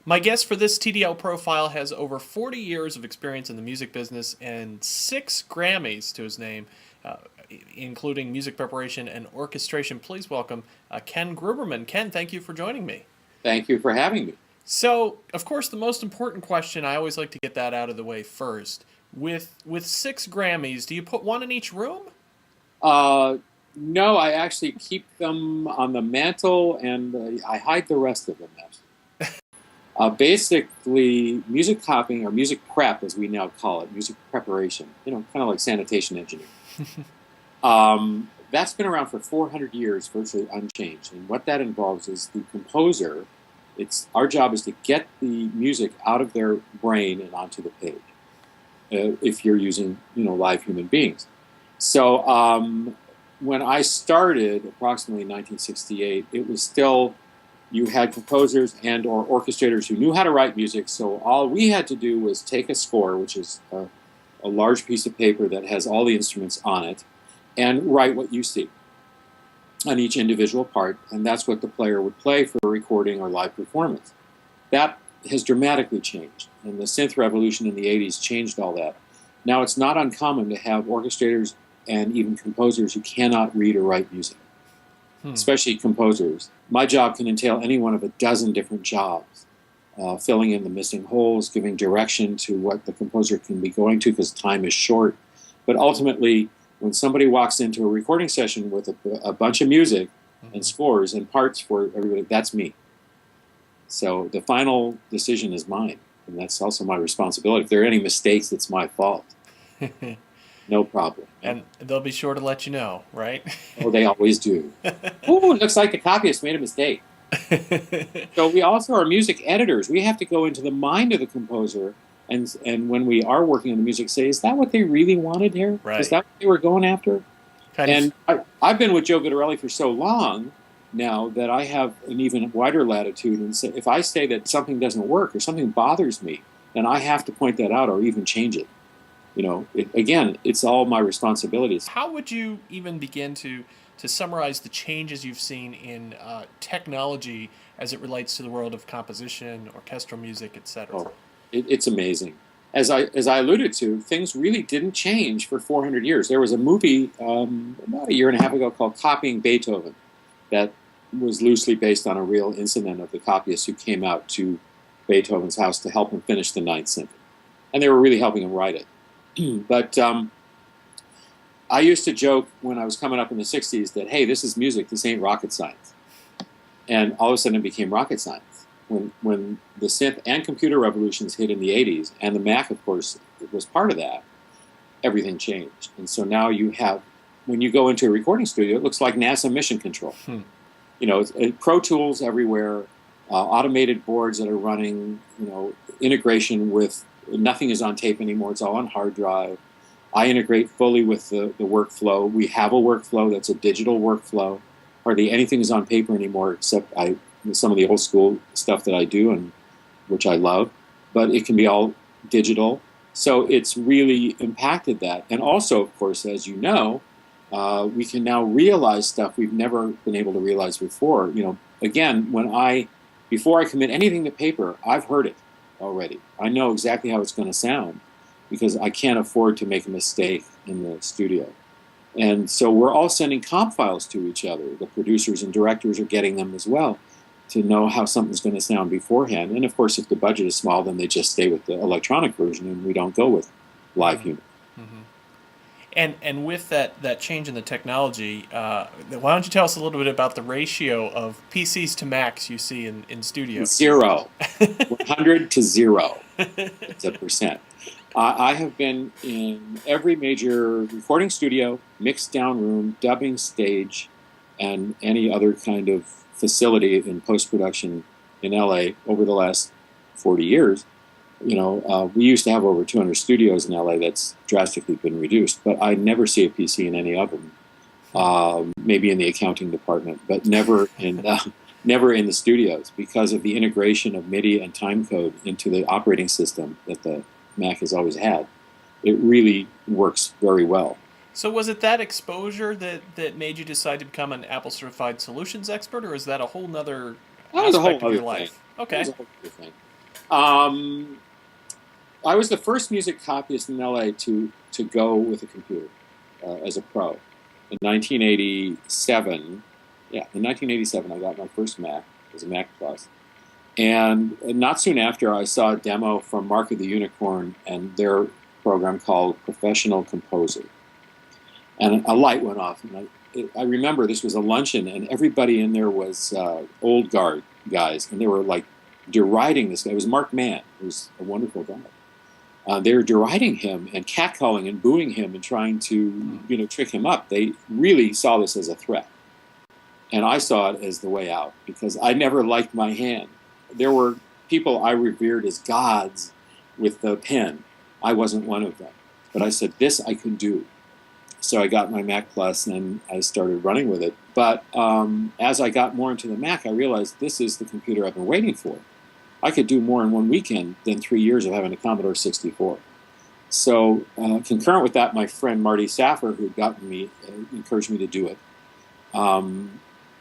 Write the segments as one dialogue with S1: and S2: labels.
S1: My guest for this TDL profile has over 40 years of experience in the music business and 6 Grammys to his name, uh, including music preparation and orchestration. Please welcome Ken Gruberman. Ken, thank you for joining me.
S2: Thank you for having me.
S1: So, of course, the most important question, I always like to get that out of the way first. With 6 Grammys, do you put one in each room?
S2: Uh, no, I actually keep them on the mantle, and I hide the rest of them. Basically, music copying or music prep, as we now call it, music preparation. Kind of like sanitation engineering. That's been around for 400 years, virtually unchanged. And what that involves is the composer. Our job is to get the music out of their brain and onto the page. If you're using, live human beings. So when I started, approximately 1968, it was still, you had composers and or orchestrators who knew how to write music. So all we had to do was take a score, which is a large piece of paper that has all the instruments on it, and write what you see on each individual part. And that's what the player would play for a recording or live performance. That has dramatically changed, and the synth revolution in the 80s changed all that. Now it's not uncommon to have orchestrators and even composers who cannot read or write music, especially composers. My job can entail any one of a dozen different jobs, filling in the missing holes, giving direction to what the composer can be going to because time is short. But ultimately, when somebody walks into a recording session with a bunch of music and scores and parts for everybody, that's me. So the final decision is mine, and that's also my responsibility. If there are any mistakes, it's my fault. No problem.
S1: And they'll be sure to let you know, right?
S2: Oh, they always do. Oh, it looks like the copyist made a mistake. So we also are music editors. We have to go into the mind of the composer, and when we are working on the music, say, is that what they really wanted here?
S1: Right.
S2: Is that what they were going after? I've been with Joe Guidarelli for so long now that I have an even wider latitude, and say, if I say that something doesn't work or something bothers me, then I have to point that out or even change it. Again, it's all my responsibilities.
S1: How would you even begin to summarize the changes you've seen in technology as it relates to the world of composition, orchestral music, etc.?
S2: Oh, it's amazing. As I alluded to, things really didn't change for 400 years. There was a movie about a year and a half ago called Copying Beethoven that was loosely based on a real incident of the copyists who came out to Beethoven's house to help him finish the Ninth Symphony. And they were really helping him write it. But I used to joke when I was coming up in the 60s that, hey, this is music, this ain't rocket science. And all of a sudden it became rocket science. When the synth and computer revolutions hit in the 80s, and the Mac, of course, was part of that, everything changed. And so now you have, when you go into a recording studio, it looks like NASA mission control. It's Pro Tools everywhere, automated boards that are running, integration with, nothing is on tape anymore, it's all on hard drive. I integrate fully with the workflow. We have a workflow that's a digital workflow. Hardly anything is on paper anymore except some of the old school stuff that I do, and which I love, but it can be all digital. So it's really impacted that. And also, of course, as you know, we can now realize stuff we've never been able to realize before. Again, before I commit anything to paper, I've heard it already. I know exactly how it's going to sound because I can't afford to make a mistake in the studio. And so we're all sending comp files to each other. The producers and directors are getting them as well to know how something's going to sound beforehand. And of course, if the budget is small, then they just stay with the electronic version and we don't go with live human.
S1: And with that change in the technology, why don't you tell us a little bit about the ratio of PCs to Macs you see in studios?
S2: 0. 100 to 0. It's a percent. I have been in every major recording studio, mix down room, dubbing stage, and any other kind of facility in post-production in LA over the last 40 years. We used to have over 200 studios in LA. That's drastically been reduced, but I never see a PC in any of them. Maybe in the accounting department, but never in the studios because of the integration of MIDI and timecode into the operating system that the Mac has always had. It really works very well.
S1: So was it that exposure that made you decide to become an Apple Certified Solutions Expert, or is that a whole nother aspect of your life? Okay.
S2: That was a whole other thing. Um, I was the first music copyist in LA to go with a computer as a pro. In 1987, yeah, in 1987, I got my first Mac. It was a Mac Plus. And not soon after, I saw a demo from Mark of the Unicorn and their program called Professional Composer. And a light went off. And I remember this was a luncheon, and everybody in there was old guard guys, and they were like deriding this guy. It was Mark Mann, who was a wonderful guy. They were deriding him and catcalling and booing him and trying to, trick him up. They really saw this as a threat. And I saw it as the way out because I never liked my hand. There were people I revered as gods with the pen. I wasn't one of them. But I said, this I can do. So I got my Mac Plus and I started running with it. But as I got more into the Mac, I realized this is the computer I've been waiting for. I could do more in one weekend than 3 years of having a Commodore 64. So concurrent with that, my friend Marty Saffer, who encouraged me to do it.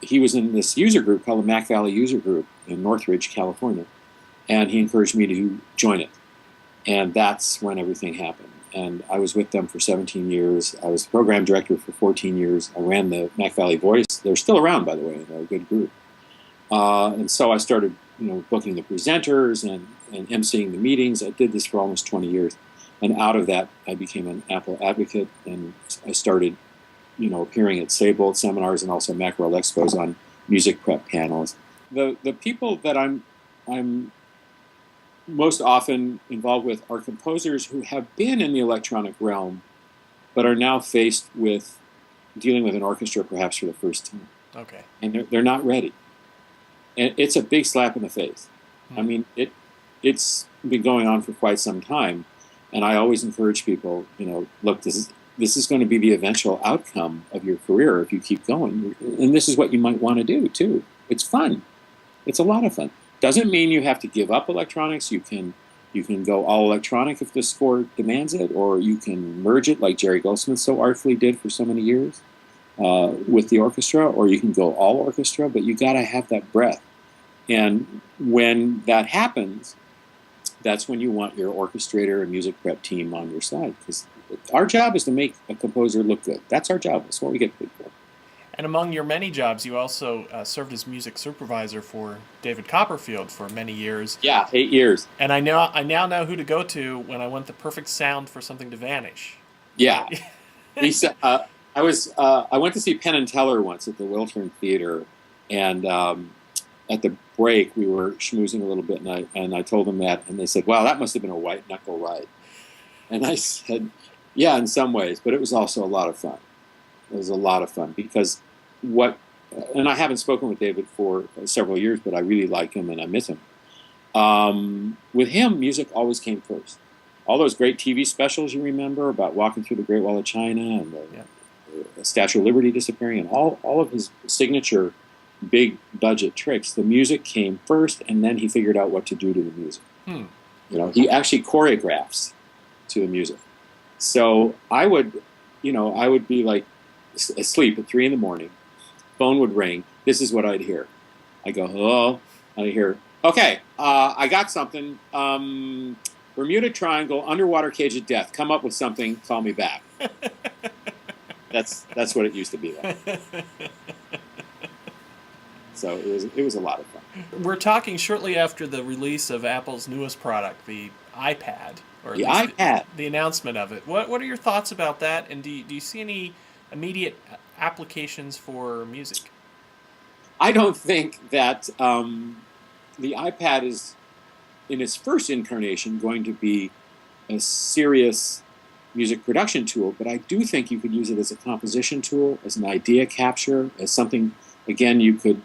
S2: He was in this user group called the Mac Valley User Group in Northridge, California, and he encouraged me to join it. And that's when everything happened. And I was with them for 17 years. I was the program director for 14 years. I ran the Mac Valley Voice. They're still around, by the way. They're a good group. And so I started, booking the presenters and emceeing the meetings. I did this for almost 20 years. And out of that, I became an Apple advocate, and I started, appearing at Saybolt seminars and also Macworld Expos on music prep panels. The people that I'm most often involved with are composers who have been in the electronic realm, but are now faced with dealing with an orchestra perhaps for the first time.
S1: Okay.
S2: And they're not ready. And it's a big slap in the face. I mean, it's been going on for quite some time. And I always encourage people, look, this is going to be the eventual outcome of your career if you keep going. And this is what you might want to do, too. It's fun. It's a lot of fun. Doesn't mean you have to give up electronics. You can go all electronic if the score demands it, or you can merge it like Jerry Goldsmith so artfully did for so many years with the orchestra, or you can go all orchestra, but you got to have that breath. And when that happens, that's when you want your orchestrator and music prep team on your side, because our job is to make a composer look good. That's our job. That's what we get paid for.
S1: And among your many jobs, you also served as music supervisor for David Copperfield for many years.
S2: Yeah, 8 years.
S1: And I now know who to go to when I want the perfect sound for something to vanish.
S2: Yeah. He said, I went to see Penn and Teller once at the Wiltern Theater, and at the break we were schmoozing a little bit, and I told them that, and they said, "Wow, that must have been a white knuckle ride." And I said, "Yeah, in some ways, but it was also a lot of fun. It was a lot of fun because and I haven't spoken with David for several years, but I really like him and I miss him. With him, music always came first. All those great TV specials you remember about walking through the Great Wall of China and the Statue of Liberty disappearing, and all of his signature big budget tricks, the music came first, and then he figured out what to do to the music. He actually choreographs to the music. So I would be like asleep at 3 a.m. Phone would ring. This is what I'd hear. I go, hello. I hear, okay, I got something. Bermuda Triangle, underwater cage of death. Come up with something. Call me back. That's what it used to be like. So it was a lot of fun.
S1: We're talking shortly after the release of Apple's newest product, the iPad, or
S2: the iPad.
S1: The announcement of it. What are your thoughts about that? And do you see any immediate applications for music?
S2: I don't think that the iPad is, in its first incarnation, going to be a serious music production tool, but I do think you could use it as a composition tool, as an idea capture, as something, again, you could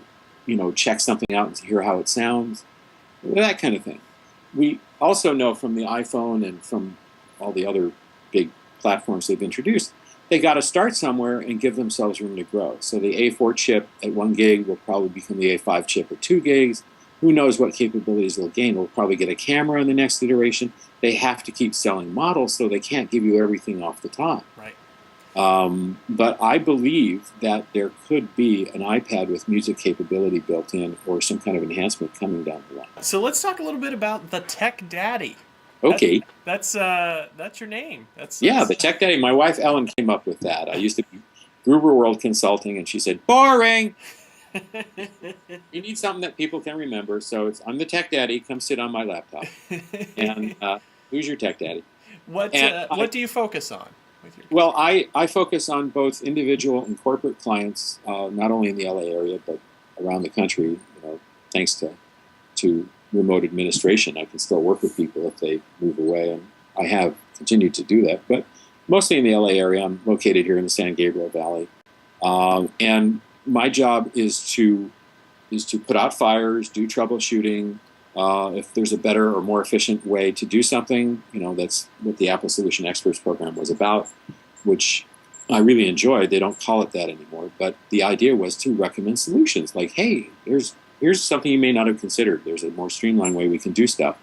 S2: check something out and hear how it sounds, that kind of thing. We also know from the iPhone and from all the other big platforms they've introduced, they got to start somewhere and give themselves room to grow. So the A4 chip at 1 gig will probably become the A5 chip at 2 gigs. Who knows what capabilities they'll gain? We'll probably get a camera in the next iteration. They have to keep selling models, so they can't give you everything off the top.
S1: Right.
S2: But I believe that there could be an iPad with music capability built in, or some kind of enhancement coming down the line.
S1: So let's talk a little bit about the Tech Daddy. That,
S2: Okay.
S1: that's your name.
S2: Yeah, the Tech Daddy. My wife Ellen came up with that. I used to be Gruber World Consulting, and she said, "Boring. You need something that people can remember." So I'm the Tech Daddy. Come sit on my laptop. And who's your Tech Daddy?
S1: What do you focus on with your?
S2: Well, I focus on both individual and corporate clients, not only in the LA area but around the country. Thanks to remote administration, I can still work with people if they move away, and I have continued to do that. But mostly in the LA area. I'm located here in the San Gabriel Valley, and my job is to put out fires, do troubleshooting. If there's a better or more efficient way to do something, that's what the Apple Solution Experts program was about, which I really enjoyed. They don't call it that anymore, but the idea was to recommend solutions. Like, hey, here's something you may not have considered. There's a more streamlined way we can do stuff,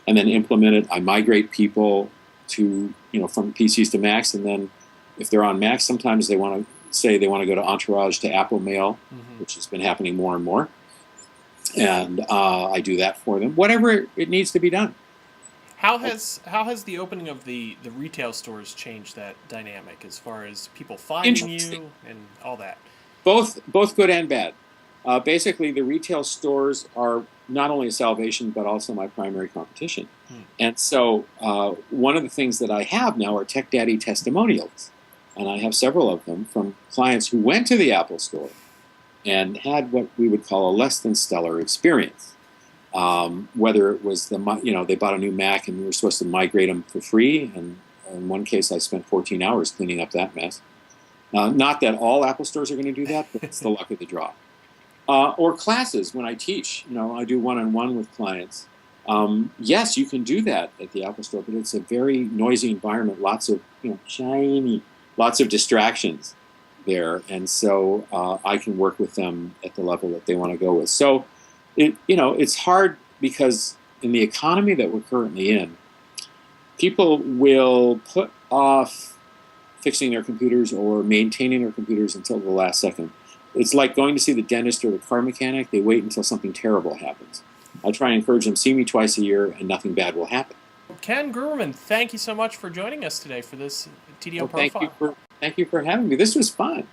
S2: and then implement it. I migrate people to from PCs to Macs, and then if they're on Macs, sometimes they want to go to Entourage to Apple Mail, which has been happening more and more. And I do that for them, whatever it needs to be done.
S1: How has the opening of the retail stores changed that dynamic as far as people finding you and all that?
S2: Both good and bad. Basically, the retail stores are not only a salvation but also my primary competition. And so one of the things that I have now are Tech Daddy testimonials, and I have several of them from clients who went to the Apple Store and had what we would call a less than stellar experience. Whether it was they bought a new Mac and we were supposed to migrate them for free, and in one case I spent 14 hours cleaning up that mess. Not that all Apple stores are going to do that, but it's the luck of the draw. Or classes when I teach, I do one-on-one with clients. Yes, you can do that at the Apple Store, but it's a very noisy environment, lots of lots of distractions there, and so I can work with them at the level that they want to go with. So, it's hard because in the economy that we're currently in, people will put off fixing their computers or maintaining their computers until the last second. It's like going to see the dentist or the car mechanic. They wait until something terrible happens. I try and encourage them, see me twice a year, and nothing bad will happen.
S1: Ken Gruberman, thank you so much for joining us today for this TDL Profile.
S2: Thank you for having me. This was fun.